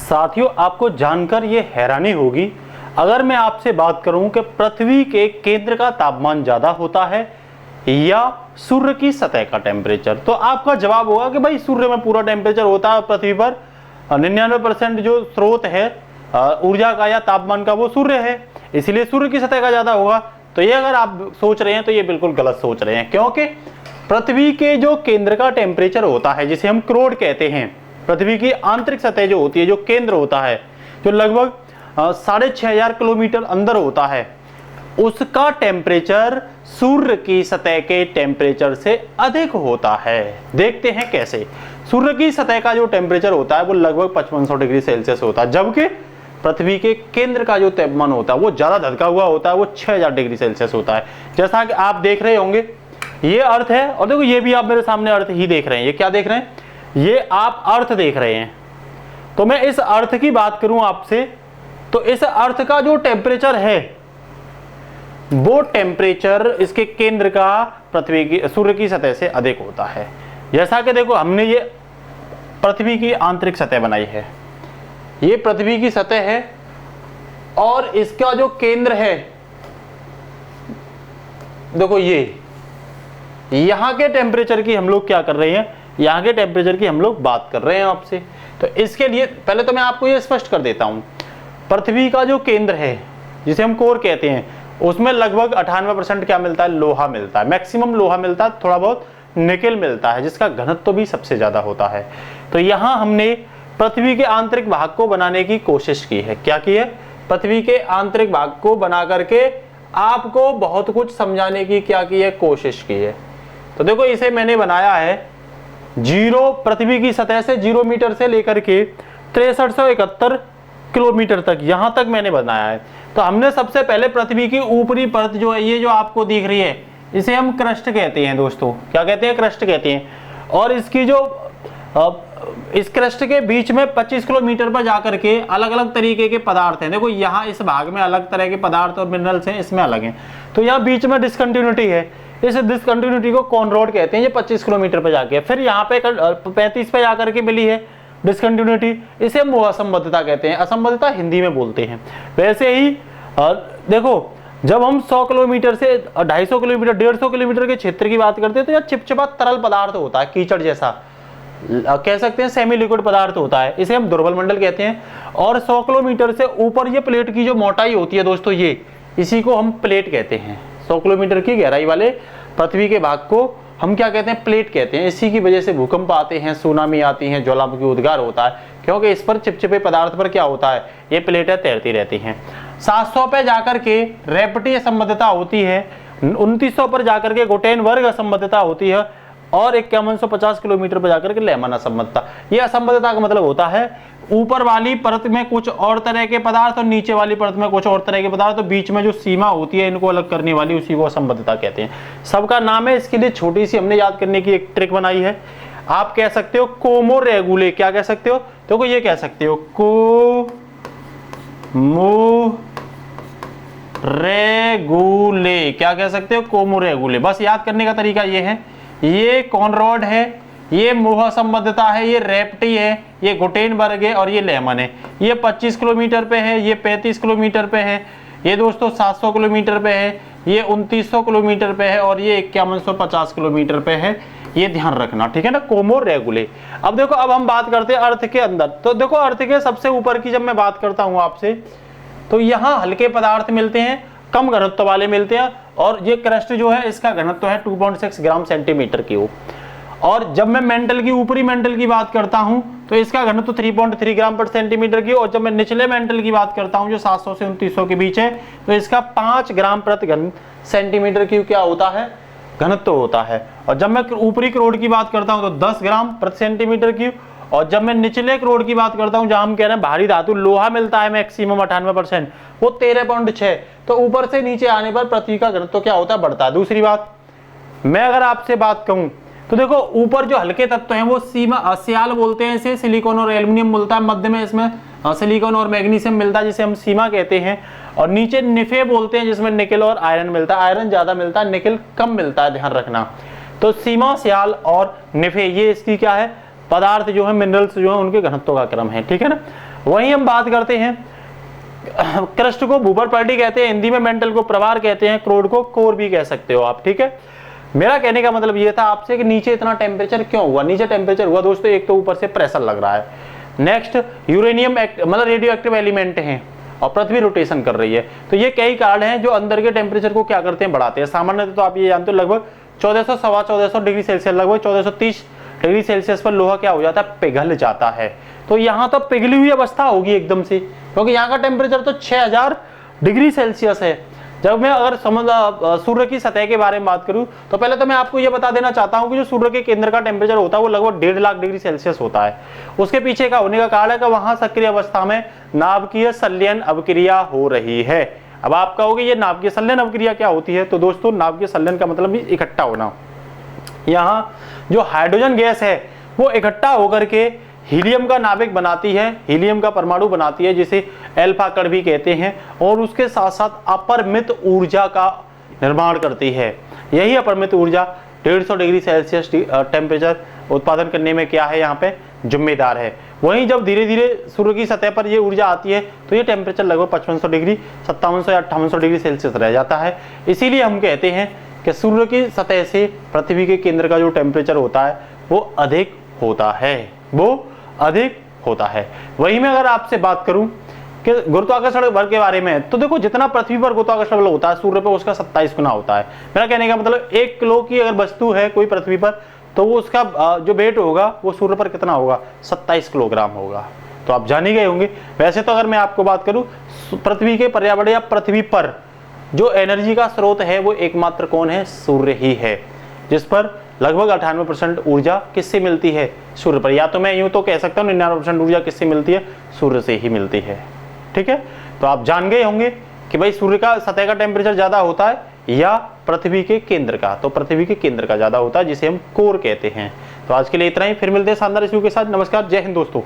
साथियों, आपको जानकर ये हैरानी होगी अगर मैं आपसे बात करूं कि पृथ्वी के केंद्र का तापमान ज्यादा होता है या सूर्य की सतह का टेम्परेचर। तो आपका जवाब होगा कि भाई सूर्य में पूरा टेम्परेचर होता है, पृथ्वी पर 99% जो स्रोत है ऊर्जा का या तापमान का वो सूर्य है, इसलिए सूर्य की सतह का ज्यादा होगा। तो ये अगर आप सोच रहे हैं तो ये बिल्कुल गलत सोच रहे हैं, क्योंकि पृथ्वी के जो केंद्र का टेम्परेचर होता है जिसे हम क्रोड कहते हैं, पृथ्वी की आंतरिक सतह जो होती है, जो केंद्र होता है, जो लगभग 6500 किलोमीटर अंदर होता है, उसका टेम्परेचर सूर्य की सतह के टेम्परेचर से अधिक होता है। देखते हैं कैसे। सूर्य की सतह का जो टेम्परेचर होता है वो लगभग 5500 डिग्री सेल्सियस होता है, जबकि पृथ्वी के केंद्र का जो तापमान होता है वो ज्यादा धधका हुआ होता है, वो 6000 डिग्री सेल्सियस होता है। जैसा कि आप देख रहे होंगे ये अर्थ है, और देखो ये भी आप मेरे सामने अर्थ ही देख रहे हैं। ये क्या देख रहे हैं? ये आप अर्थ देख रहे हैं। तो मैं इस अर्थ की बात करूं आपसे, तो इस अर्थ का जो टेम्परेचर है वो टेम्परेचर इसके केंद्र का पृथ्वी की सूर्य की सतह से अधिक होता है। जैसा कि देखो हमने ये पृथ्वी की आंतरिक सतह बनाई है, ये पृथ्वी की सतह है और इसका जो केंद्र है देखो ये, यहां के टेम्परेचर की हम लोग क्या कर रहे हैं, यहां के टेम्परेचर की हम लोग बात कर रहे हैं आपसे। तो इसके लिए पहले तो मैं आपको ये स्पष्ट कर देता हूं, पृथ्वी का जो केंद्र है जिसे हम कोर कहते हैं, उसमें लगभग 98% क्या मिलता है? लोहा मिलता है, मैक्सिमम लोहा मिलता है, थोड़ा बहुत निकेल मिलता है, जिसका घनत्व तो भी सबसे ज्यादा होता है। तो यहां हमने पृथ्वी के आंतरिक भाग को बनाने की कोशिश की है। क्या की है? पृथ्वी के आंतरिक भाग को बना करके आपको बहुत कुछ समझाने की क्या की है? कोशिश की है। तो देखो इसे मैंने बनाया है पृथ्वी की सतह से 0 मीटर से लेकर के 6371 किलोमीटर तक, यहां तक मैंने बनाया है। तो हमने सबसे पहले पृथ्वी की ऊपरी परत जो है, ये जो आपको दिख रही है, इसे हम क्रस्ट कहते हैं दोस्तों। क्या कहते हैं? क्रस्ट कहते हैं। और इसकी जो इस क्रस्ट के बीच में 25 किलोमीटर पर जाकर के अलग अलग तरीके के पदार्थ हैं। देखो यहाँ इस भाग में अलग तरह के पदार्थ और मिनरल्स हैं, इसमें अलग हैं। तो यहाँ बीच में डिसकंटिन्यूटी है, इस डिसकंटिन्यूटी को कॉनरॉड कहते हैं। ये 25 किलोमीटर पर जाके फिर यहाँ पे 35 पे जाकर के मिली है डिसकंटिन्यूटी, इसे हम असंबद्धता कहते हैं। असंबद्धता हिंदी में बोलते हैं। वैसे ही देखो जब हम 100 किलोमीटर से 250 किलोमीटर 150 किलोमीटर के क्षेत्र की बात करते हैं तो यह चिपचिपा तरल पदार्थ होता है, कीचड़ जैसा कह सकते हैं, सेमी लिक्विड पदार्थ होता है, इसे हम दुर्बल मंडल कहते हैं। और 100 किलोमीटर से ऊपर ये प्लेट की जो मोटाई होती है दोस्तों, ये इसी को हम प्लेट कहते हैं। 100 किलोमीटर की गहराई वाले पृथ्वी के भाग को हम क्या कहते हैं? प्लेट कहते हैं। इसी की वजह से भूकंप आते हैं, सुनामी आती है, ज्वालामुखी उद्गार होता है, क्योंकि इस पर चिपचिपे पदार्थ पर क्या होता है? ये प्लेटें तैरती रहती हैं। 700 पे जाकर के रेपटी असंबद्धता होती है, 2900 पर जाकर के गुटेनबर्ग असंबद्धता होती है, और 5150 किलोमीटर पर जाकर के लेमन असंबद्धता। ये असंबद्धता का मतलब होता है ऊपर वाली परत में कुछ और तरह के पदार्थ और नीचे वाली परत में कुछ और तरह के पदार्थ, तो बीच में जो सीमा होती है इनको अलग करने वाली, उसी को असंबद्धता कहते हैं। सबका नाम है, इसके लिए छोटी सी हमने याद करने की एक ट्रिक बनाई है। आप कह सकते हो कोमो रेगुले। क्या कह सकते हो? देखो ये कह सकते हो कोमो रेगुले। क्या कह सकते हो? कोमो रेगुले। बस याद करने का तरीका ये है, ये कॉनरॉड है, ये मोह असंबद्धता है, ये रेपटी है, ये गुटेनबर्ग है और ये लेमन है। ये 25 किलोमीटर पे है, ये 35 किलोमीटर पे है, ये दोस्तों 700 किलोमीटर पे है, ये 2900 किलोमीटर पे है और ये 5150 किलोमीटर पे है। ये ध्यान रखना, ठीक है ना? कोमो रेगुले। अब देखो, अब हम बात करते हैं अर्थ के अंदर। तो देखो अर्थ के सबसे ऊपर की जब मैं बात करता हूं आपसे, तो यहाँ हल्के पदार्थ मिलते हैं, कम घनत्व वाले मिलते हैं। और ये क्रस्ट जो है इसका घनत्व है 2.6 ग्राम सेंटीमीटर क्यूब। और जब मैं मेंटल की, ऊपरी मेंटल की बात करता हूं तो इसका घनत्व 3.3 ग्राम पर सेंटीमीटर क्यूब। और जब मैं निचले मेंटल की बात करता हूं जो 700 से 2900 के बीच है, तो इसका 5 ग्राम प्रति घन सेंटीमीटर क्यूब क्या होता है? घनत्व होता है। और जब मैं ऊपरी क्रोड की बात करता हूं तो 10 ग्राम प्रति सेंटीमीटर क्यूब। और जब मैं निचले क्रोड की बात करता हूं जहां हम कह रहे हैं भारी धातु लोहा मिलता है मैक्सिमम 98%, वो 13.6। तो ऊपर से नीचे आने पर पृथ्वी का घनत्व क्या होता है? बढ़ता है। दूसरी बात, मैं अगर आपसे बात कहूं तो देखो ऊपर जो हल्के तत्व हैं वो सीमा सियाल बोलते हैं इसे, सिलिकॉन और एल्युमिनियम मिलता है, मध्य में इसमें सिलिकॉन और मैग्नीशियम मिलता है जिसे हम सीमा कहते हैं। और नीचे निफे बोलते हैं जिसमें निकेल और आयरन मिलता है। आयरन ज्यादा मिलता है, निकेल कम मिलता है, ध्यान रखना। तो सीमा, सियाल और निफे, ये इसकी क्या है? पदार्थ जो है, मिनरल्स जो है, उनके घनत्व का क्रम है, ठीक है ना। वहीं हम बात करते हैं, क्रस्ट को भूपर पर्टी कहते हैं, हिंदी में मेंटल को प्रवार कहते हैं, क्रोड को कोर भी कह सकते हो आप, ठीक है। मेरा कहने का मतलब ये था आपसे कि नीचे इतना टेम्परेचर क्यों हुआ। नीचे टेम्परेचर हुआ दोस्तों, एक तो ऊपर से प्रेशर लग रहा है, नेक्स्ट यूरेनियम मतलब रेडियो एक्टिव एलिमेंट हैं और पृथ्वी रोटेशन कर रही है। तो ये कई कारण हैं जो अंदर के टेम्परेचर को क्या करते हैं, बढ़ाते हैं। सामान्य तो आप ये जानते हो लगभग 1400 डिग्री सेल्सियस, लगभग 1430 डिग्री सेल्सियस पर लोहा क्या हो जाता है, पिघल जाता है। तो यहाँ तो पिघली हुई अवस्था होगी एकदम से, क्योंकि यहाँ का टेम्परेचर तो 6000 डिग्री सेल्सियस है। जब मैं अगर सूर्य की सतह के बारे में बात करूं तो पहले तो मैं आपको यह बता देना चाहता हूं कि जो सूर्य के केंद्र का टेम्परेचर होता है वो लगभग 1.5 लाख डिग्री सेल्सियस होता है। उसके पीछे का होने का कारण है कि वहां सक्रिय अवस्था में नाभिकीय संलयन अवक्रिया हो रही है। अब आप कहोगे ये नाभिकीय संलयन अवक्रिया क्या होती है, तो दोस्तों नाभिकीय संलयन का मतलब भी इकट्ठा होना। यहाँ जो हाइड्रोजन गैस है वो इकट्ठा होकर के हीलियम का नाभिक बनाती है, हीलियम का परमाणु बनाती है, जिसे अल्फा कण भी कहते हैं, और उसके साथ साथ अपरिमित ऊर्जा का निर्माण करती है। यही अपरिमित ऊर्जा 150 डिग्री सेल्सियस टेम्परेचर उत्पादन करने में क्या है, यहाँ पे जिम्मेदार है। वहीं जब धीरे धीरे सूर्य की सतह पर ये ऊर्जा आती है तो ये टेम्परेचर लगभग 5500 डिग्री, 5700 या 5800 डिग्री सेल्सियस रह जाता है। इसीलिए हम कहते हैं कि सूर्य की सतह से पृथ्वी के केंद्र का जो टेम्परेचर होता है वो अधिक होता है, वो अधिक होता है। वही मैं अगर आपसे बात करूं कि गुरुत्वाकर्षण बल के बारे में, तो देखो जितना पृथ्वी पर गुरुत्वाकर्षण बल होता है सूर्य पर उसका 27 गुना होता है। मेरा कहने का मतलब 1 किलो की अगर वस्तु है कोई पृथ्वी पर, तो वो उसका जो वेट होगा वो सूर्य पर कितना होगा, 27 किलोग्राम होगा। तो आप जान ही गए होंगे। वैसे तो अगर मैं आपको बात करूं पृथ्वी के पर्यावरण या पृथ्वी पर जो एनर्जी का स्रोत है वो एकमात्र कौन है, सूर्य ही है, जिस पर लगभग 98% ऊर्जा किससे मिलती है, सूर्य पर। या तो मैं यूं तो कह सकता हूं 99% ऊर्जा किससे मिलती है, सूर्य से ही मिलती है, ठीक है। तो आप जान गए होंगे कि भाई सूर्य का सतह का टेम्परेचर ज्यादा होता है या पृथ्वी के केंद्र का, तो पृथ्वी के केंद्र का ज्यादा होता है, जिसे हम कोर कहते हैं। तो आज के लिए इतना ही, फिर मिलते हैं शानदार इश्यू के साथ। नमस्कार, जय हिंद दोस्तों।